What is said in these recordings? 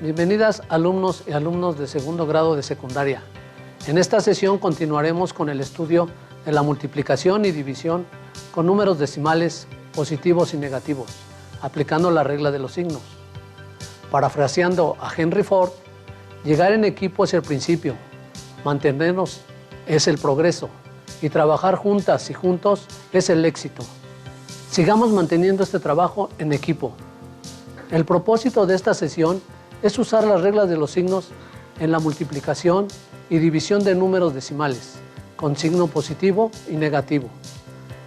Bienvenidas alumnos y alumnos de segundo grado de secundaria. En esta sesión continuaremos con el estudio de la multiplicación y división con números decimales positivos y negativos, aplicando la regla de los signos. Parafraseando a Henry Ford, llegar en equipo es el principio, mantenernos es el progreso y trabajar juntas y juntos es el éxito. Sigamos manteniendo este trabajo en equipo. El propósito de esta sesión es usar las reglas de los signos en la multiplicación y división de números decimales, con signo positivo y negativo,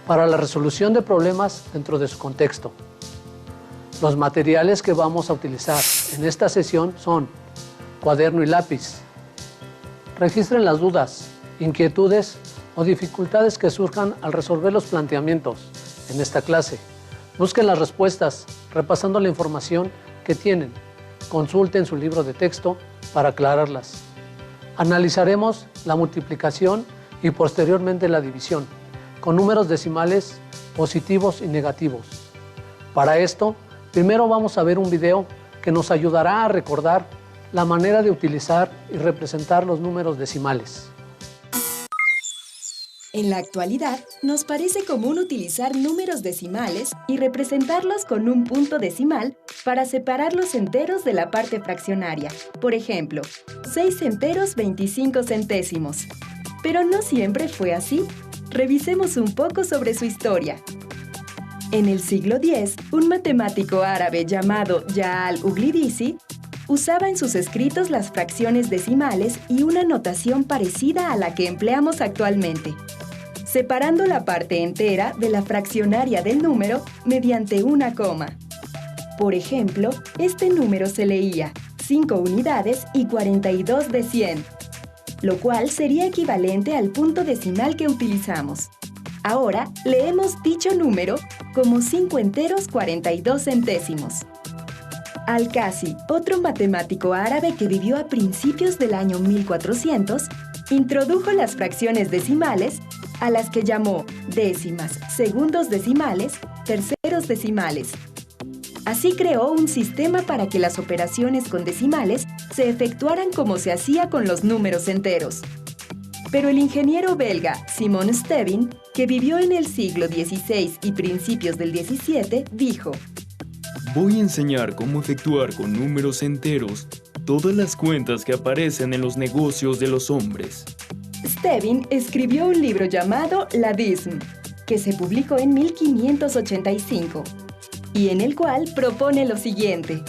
para la resolución de problemas dentro de su contexto. Los materiales que vamos a utilizar en esta sesión son cuaderno y lápiz. Registren las dudas, inquietudes o dificultades que surjan al resolver los planteamientos en esta clase. Busquen las respuestas repasando la información que tienen. Consulten su libro de texto para aclararlas. Analizaremos la multiplicación y posteriormente la división con números decimales positivos y negativos. Para esto, primero vamos a ver un video que nos ayudará a recordar la manera de utilizar y representar los números decimales. En la actualidad, nos parece común utilizar números decimales y representarlos con un punto decimal para separar los enteros de la parte fraccionaria. Por ejemplo, 6 enteros 25 centésimos. Pero no siempre fue así. Revisemos un poco sobre su historia. En el siglo X, un matemático árabe llamado Ja'al-Uglidisi usaba en sus escritos las fracciones decimales y una notación parecida a la que empleamos actualmente, separando la parte entera de la fraccionaria del número mediante una coma. Por ejemplo, este número se leía 5 unidades y 42 de 100, lo cual sería equivalente al punto decimal que utilizamos. Ahora leemos dicho número como 5 enteros 42 centésimos. Al-Kasi, otro matemático árabe que vivió a principios del año 1400, introdujo las fracciones decimales, a las que llamó décimas, segundos decimales, terceros decimales. Así creó un sistema para que las operaciones con decimales se efectuaran como se hacía con los números enteros. Pero el ingeniero belga Simon Stevin, que vivió en el siglo XVI y principios del XVII, dijo: voy a enseñar cómo efectuar con números enteros todas las cuentas que aparecen en los negocios de los hombres. Stevin escribió un libro llamado La Dism, que se publicó en 1585, y en el cual propone lo siguiente.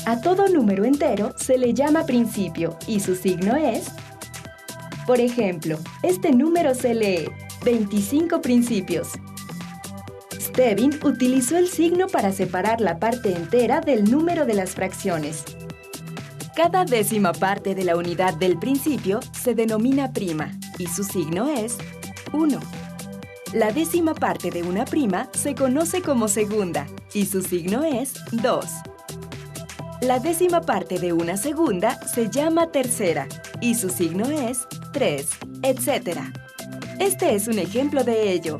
A todo número entero se le llama principio y su signo es... Por ejemplo, este número se lee 25 principios. Stevin utilizó el signo para separar la parte entera del número de las fracciones. Cada décima parte de la unidad del principio se denomina prima y su signo es 1. La décima parte de una prima se conoce como segunda y su signo es 2. La décima parte de una segunda se llama tercera y su signo es 3, etc. Este es un ejemplo de ello.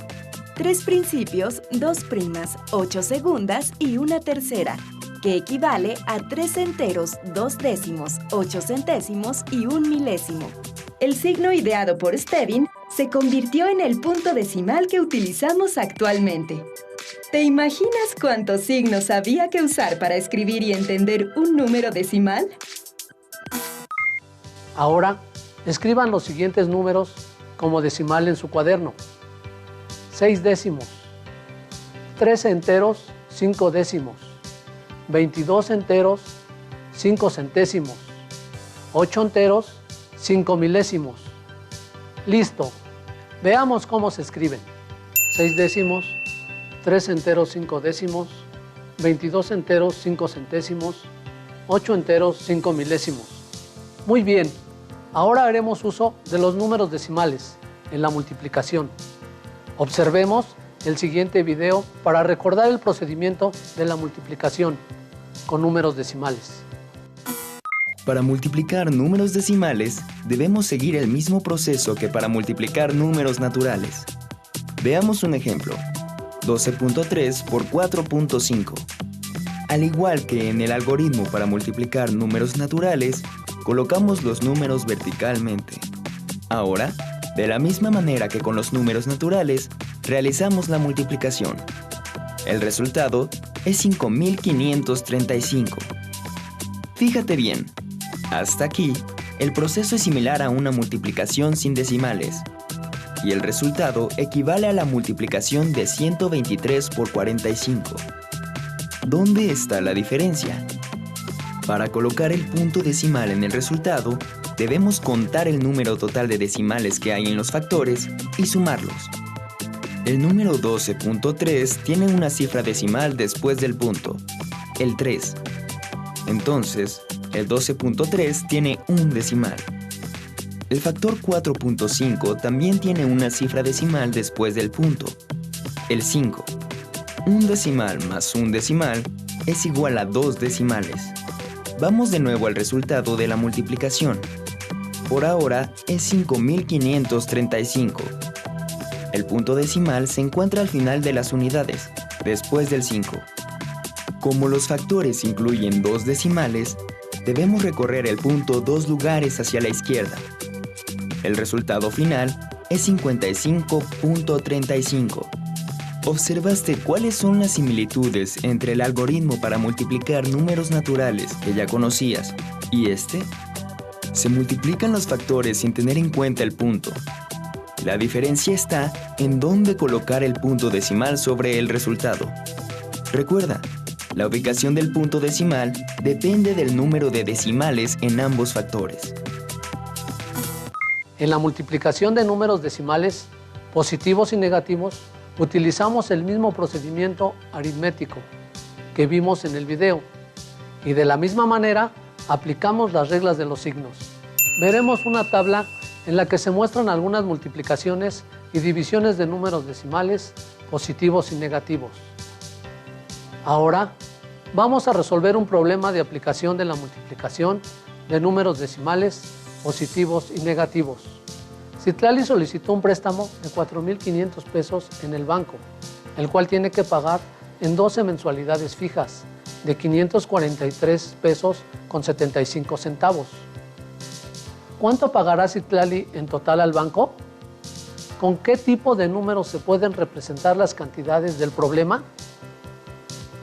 3 principios, 2 primas, 8 segundas y una tercera, que equivale a 3 enteros, 2 décimos, 8 centésimos y 1 milésimo. El signo ideado por Stevin se convirtió en el punto decimal que utilizamos actualmente. ¿Te imaginas cuántos signos había que usar para escribir y entender un número decimal? Ahora, escriban los siguientes números como decimal en su cuaderno. 6 décimos, 13 enteros, 5 décimos, 22 enteros, 5 centésimos, 8 enteros, 5 milésimos. Listo. Veamos cómo se escriben. 6 décimos, 3 enteros, 5 décimos, 22 enteros, 5 centésimos, 8 enteros, 5 milésimos. Muy bien. Ahora haremos uso de los números decimales en la multiplicación. Observemos el siguiente video para recordar el procedimiento de la multiplicación con números decimales. Para multiplicar números decimales, debemos seguir el mismo proceso que para multiplicar números naturales. Veamos un ejemplo. 12.3 por 4.5. Al igual que en el algoritmo para multiplicar números naturales, colocamos los números verticalmente. Ahora, de la misma manera que con los números naturales, realizamos la multiplicación. El resultado es 5535. Fíjate bien, hasta aquí, el proceso es similar a una multiplicación sin decimales, y el resultado equivale a la multiplicación de 123 por 45. ¿Dónde está la diferencia? Para colocar el punto decimal en el resultado, debemos contar el número total de decimales que hay en los factores y sumarlos. El número 12.3 tiene una cifra decimal después del punto, el 3. Entonces, el 12.3 tiene un decimal. El factor 4.5 también tiene una cifra decimal después del punto, el 5. Un decimal más un decimal es igual a 2 decimales. Vamos de nuevo al resultado de la multiplicación. Por ahora es 5535. El punto decimal se encuentra al final de las unidades, después del 5. Como los factores incluyen 2 decimales, debemos recorrer el punto 2 lugares hacia la izquierda. El resultado final es 55.35. ¿Observaste cuáles son las similitudes entre el algoritmo para multiplicar números naturales que ya conocías y este? Se multiplican los factores sin tener en cuenta el punto. La diferencia está en dónde colocar el punto decimal sobre el resultado. Recuerda, la ubicación del punto decimal depende del número de decimales en ambos factores. En la multiplicación de números decimales, positivos y negativos, utilizamos el mismo procedimiento aritmético que vimos en el video y de la misma manera aplicamos las reglas de los signos. Veremos una tabla en la que se muestran algunas multiplicaciones y divisiones de números decimales positivos y negativos. Ahora vamos a resolver un problema de aplicación de la multiplicación de números decimales positivos y negativos. Citlali solicitó un préstamo de 4,500 pesos en el banco, el cual tiene que pagar en 12 mensualidades fijas de 543 pesos con 75 centavos. ¿Cuánto pagará Citlali en total al banco? ¿Con qué tipo de números se pueden representar las cantidades del problema?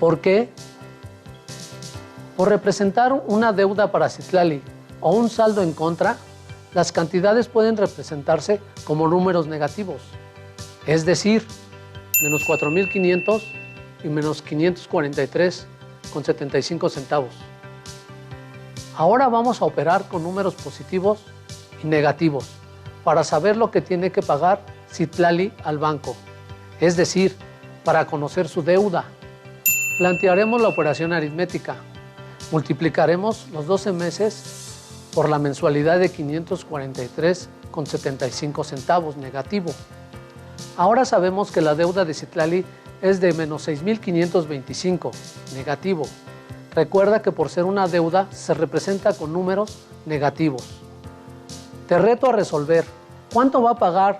¿Por qué? Por representar una deuda para Citlali o un saldo en contra, las cantidades pueden representarse como números negativos, es decir, menos 4,500 y menos 543 con 75 centavos. Ahora vamos a operar con números positivos y negativos para saber lo que tiene que pagar Citlali al banco, es decir, para conocer su deuda. Plantearemos la operación aritmética. Multiplicaremos los 12 meses por la mensualidad de 543 con 75 centavos negativo. Ahora sabemos que la deuda de Citlali es de menos 6,525 negativo. Recuerda que por ser una deuda se representa con números negativos. Te reto a resolver. ¿Cuánto va a pagar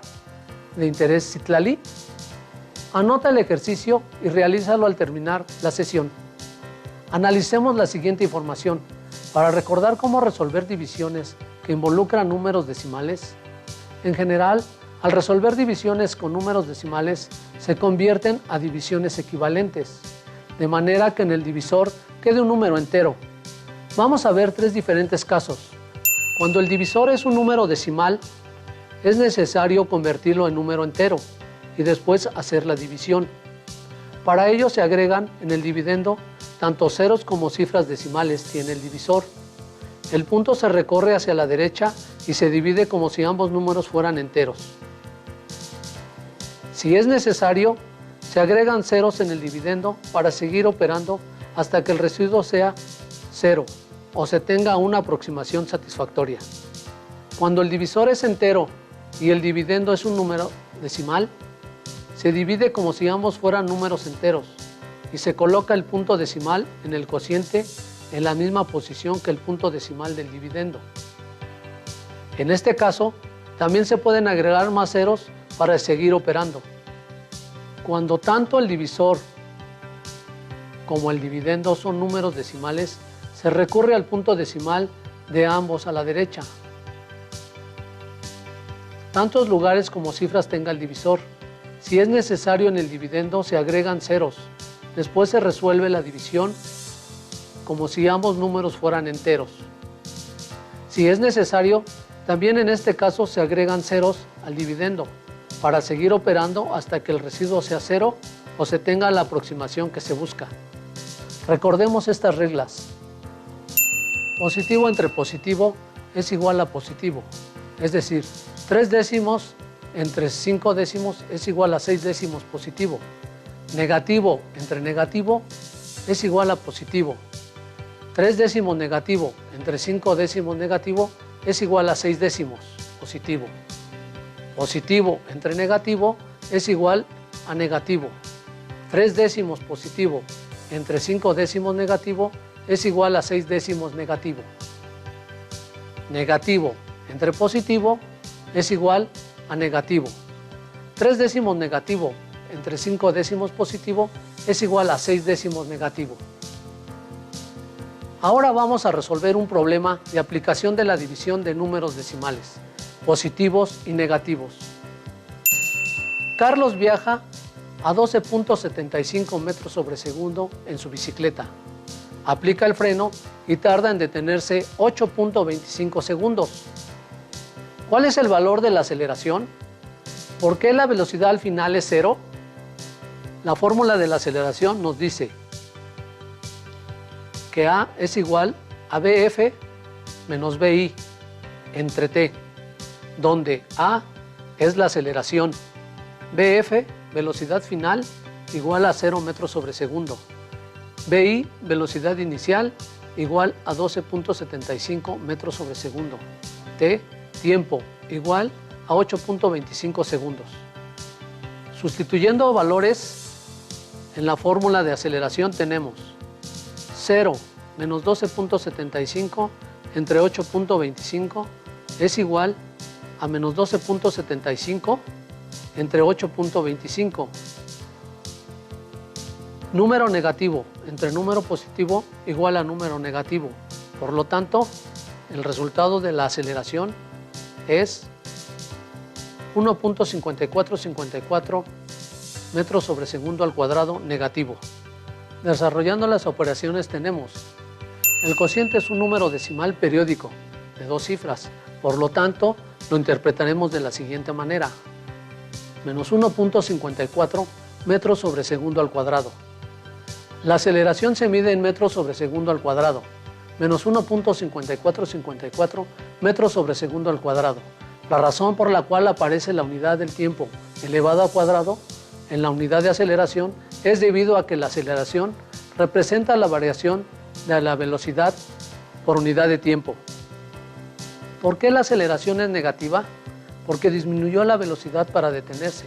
de interés Citlali? Anota el ejercicio y realízalo al terminar la sesión. Analicemos la siguiente información. Para recordar cómo resolver divisiones que involucran números decimales, en general, al resolver divisiones con números decimales, se convierten a divisiones equivalentes, de manera que en el divisor quede un número entero. Vamos a ver 3 diferentes casos. Cuando el divisor es un número decimal, es necesario convertirlo en número entero y después hacer la división. Para ello se agregan en el dividendo tanto ceros como cifras decimales tiene el divisor. El punto se recorre hacia la derecha y se divide como si ambos números fueran enteros. Si es necesario, se agregan ceros en el dividendo para seguir operando hasta que el residuo sea 0 o se tenga una aproximación satisfactoria. Cuando el divisor es entero y el dividendo es un número decimal, se divide como si ambos fueran números enteros y se coloca el punto decimal en el cociente en la misma posición que el punto decimal del dividendo. En este caso, también se pueden agregar más ceros para seguir operando. Cuando tanto el divisor como el dividendo son números decimales, se recurre al punto decimal de ambos a la derecha. Tantos lugares como cifras tenga el divisor. Si es necesario en el dividendo se agregan ceros. Después se resuelve la división como si ambos números fueran enteros. Si es necesario, también en este caso se agregan ceros al dividendo para seguir operando hasta que el residuo sea cero o se tenga la aproximación que se busca. Recordemos estas reglas. Positivo entre positivo es igual a positivo, es decir, 3 décimos entre 5 décimos es igual a 6 décimos positivo. Negativo entre negativo es igual a positivo. 3 décimos negativo entre 5 décimos negativo es igual a 6 décimos positivo. Positivo entre negativo es igual a negativo. 3 décimos positivo entre 5 décimos negativo es igual a 6 décimos negativo. Negativo entre positivo es igual a negativo. 3 décimos negativo entre 5 décimos positivo es igual a 6 décimos negativo. Ahora vamos a resolver un problema de aplicación de la división de números decimales, positivos y negativos. Carlos viaja a 12.75 metros sobre segundo en su bicicleta. Aplica el freno y tarda en detenerse 8.25 segundos. ¿Cuál es el valor de la aceleración? ¿Por qué la velocidad al final es cero? La fórmula de la aceleración nos dice que A es igual a BF menos BI entre T, donde A es la aceleración, BF, velocidad final, igual a 0 metros sobre segundo, BI, velocidad inicial, igual a 12.75 metros sobre segundo, T, tiempo, igual a 8.25 segundos. Sustituyendo valores en la fórmula de aceleración tenemos 0 menos 12.75 entre 8.25 es igual a menos 12.75 entre 8.25. Número negativo entre número positivo igual a número negativo. Por lo tanto, el resultado de la aceleración es 1.5454 metros sobre segundo al cuadrado negativo. Desarrollando las operaciones tenemos: el cociente es un número decimal periódico de 2 cifras, por lo tanto lo interpretaremos de la siguiente manera: menos 1.54 metros sobre segundo al cuadrado. La aceleración se mide en metros sobre segundo al cuadrado, menos 1.5454 metros sobre segundo al cuadrado. La razón por la cual aparece la unidad del tiempo elevado al cuadrado en la unidad de aceleración es debido a que la aceleración representa la variación de la velocidad por unidad de tiempo. ¿Por qué la aceleración es negativa? Porque disminuyó la velocidad para detenerse,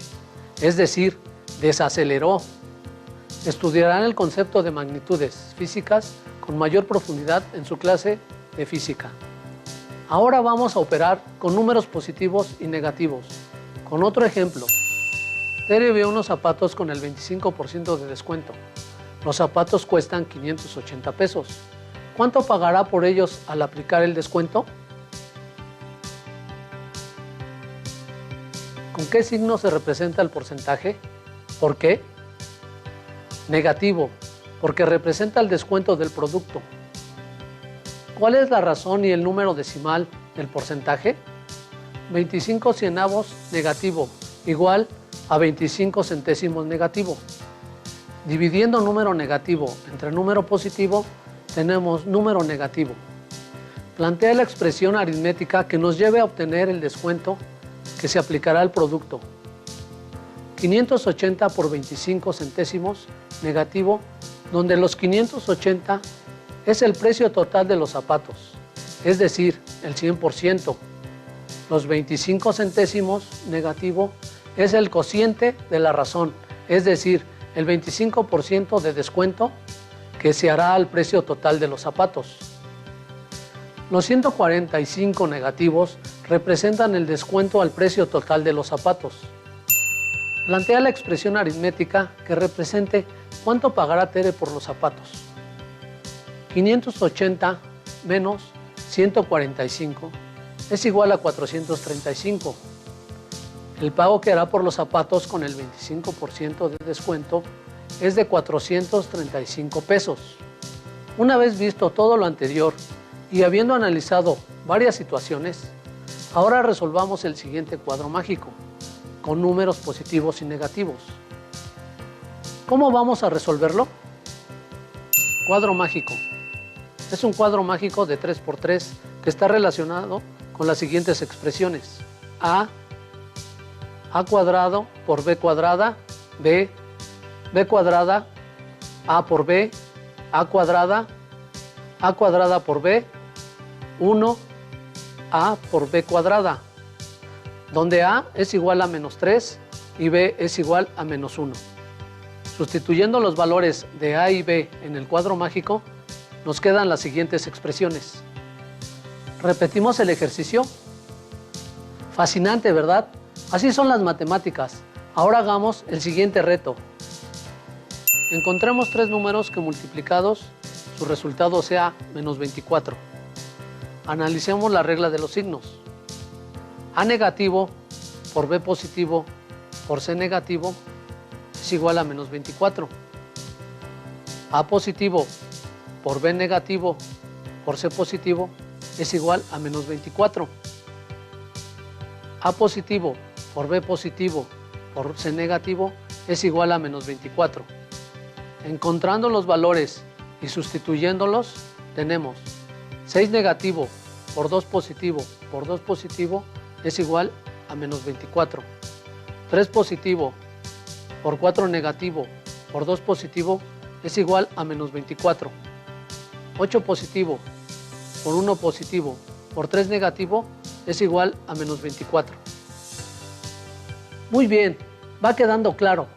es decir, desaceleró. Estudiarán el concepto de magnitudes físicas con mayor profundidad en su clase de física. Ahora vamos a operar con números positivos y negativos. Con otro ejemplo, Tere vio unos zapatos con el 25% de descuento. Los zapatos cuestan 580 pesos. ¿Cuánto pagará por ellos al aplicar el descuento? ¿Con qué signo se representa el porcentaje? ¿Por qué? Negativo, porque representa el descuento del producto. ¿Cuál es la razón y el número decimal del porcentaje? 25 cienavos negativo, igual a 25 centésimos negativo. Dividiendo número negativo entre número positivo, tenemos número negativo. Plantea la expresión aritmética que nos lleve a obtener el descuento que se aplicará al producto. 580 por 25 centésimos negativo, donde los 580 es el precio total de los zapatos, es decir, el 100%. Los 25 centésimos negativo es el cociente de la razón, es decir, el 25% de descuento que se hará al precio total de los zapatos. Los 145 negativos representan el descuento al precio total de los zapatos. Plantea la expresión aritmética que represente cuánto pagará Tere por los zapatos. 580 menos 145 es igual a 435. El pago que hará por los zapatos con el 25% de descuento es de 435 pesos. Una vez visto todo lo anterior y habiendo analizado varias situaciones, ahora resolvamos el siguiente cuadro mágico, con números positivos y negativos. ¿Cómo vamos a resolverlo? Cuadro mágico. Es un cuadro mágico de 3×3 que está relacionado con las siguientes expresiones. A cuadrado por B cuadrada, B cuadrada, A por B, A cuadrada por B, 1, A por B cuadrada, donde A es igual a menos 3 y B es igual a menos 1. Sustituyendo los valores de A y B en el cuadro mágico, nos quedan las siguientes expresiones. Repetimos el ejercicio. Fascinante, ¿verdad? Así son las matemáticas. Ahora hagamos el siguiente reto. Encontremos tres números que multiplicados su resultado sea menos 24. Analicemos la regla de los signos. A negativo por B positivo por C negativo es igual a menos 24. A positivo por B negativo por C positivo es igual a menos 24. A positivo por B positivo por C negativo es igual a menos 24. Encontrando los valores y sustituyéndolos, tenemos 6 negativo por 2 positivo por 2 positivo es igual a menos 24. 3 positivo por 4 negativo por 2 positivo es igual a menos 24. 8 positivo por 1 positivo por 3 negativo es igual a menos 24. Muy bien, va quedando claro.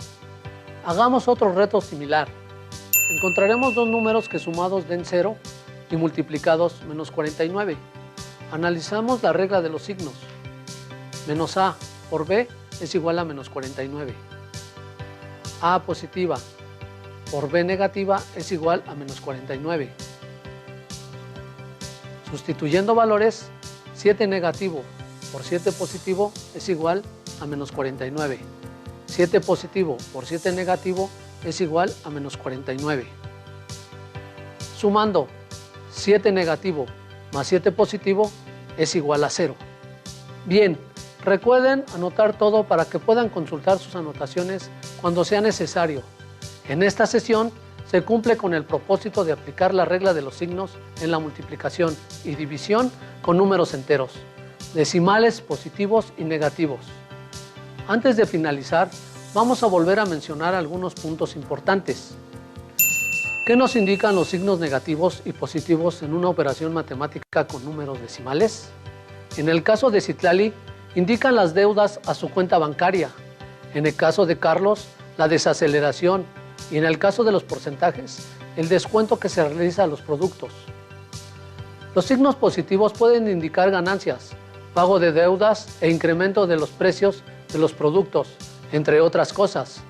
Hagamos otro reto similar. Encontraremos dos números que sumados den 0 y multiplicados menos 49. Analizamos la regla de los signos. Menos A por B es igual a menos 49. A positiva por B negativa es igual a menos 49. Sustituyendo valores, 7 negativo por 7 positivo es igual a menos 49. 7 positivo por 7 negativo es igual a menos 49. Sumando 7 negativo más 7 positivo es igual a 0. Bien, recuerden anotar todo para que puedan consultar sus anotaciones cuando sea necesario. En esta sesión se cumple con el propósito de aplicar la regla de los signos en la multiplicación y división con números enteros, decimales positivos y negativos. Antes de finalizar, vamos a volver a mencionar algunos puntos importantes. ¿Qué nos indican los signos negativos y positivos en una operación matemática con números decimales? En el caso de Citlali, indican las deudas a su cuenta bancaria. En el caso de Carlos, la desaceleración. Y en el caso de los porcentajes, el descuento que se realiza a los productos. Los signos positivos pueden indicar ganancias, pago de deudas e incremento de los precios de los productos, entre otras cosas.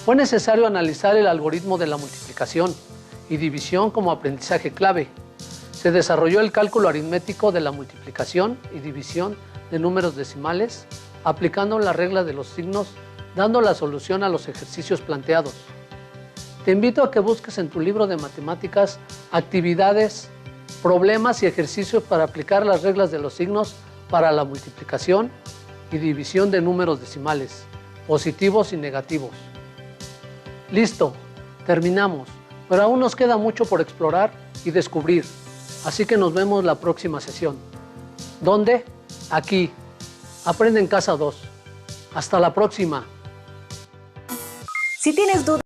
Fue necesario analizar el algoritmo de la multiplicación y división como aprendizaje clave. Se desarrolló el cálculo aritmético de la multiplicación y división de números decimales, aplicando la regla de los signos, dando la solución a los ejercicios planteados. Te invito a que busques en tu libro de matemáticas actividades, problemas y ejercicios para aplicar las reglas de los signos para la multiplicación y división de números decimales, positivos y negativos. Listo, terminamos, pero aún nos queda mucho por explorar y descubrir, así que nos vemos la próxima sesión. ¿Dónde? Aquí. Aprende en Casa 2. Hasta la próxima. Si tienes dudas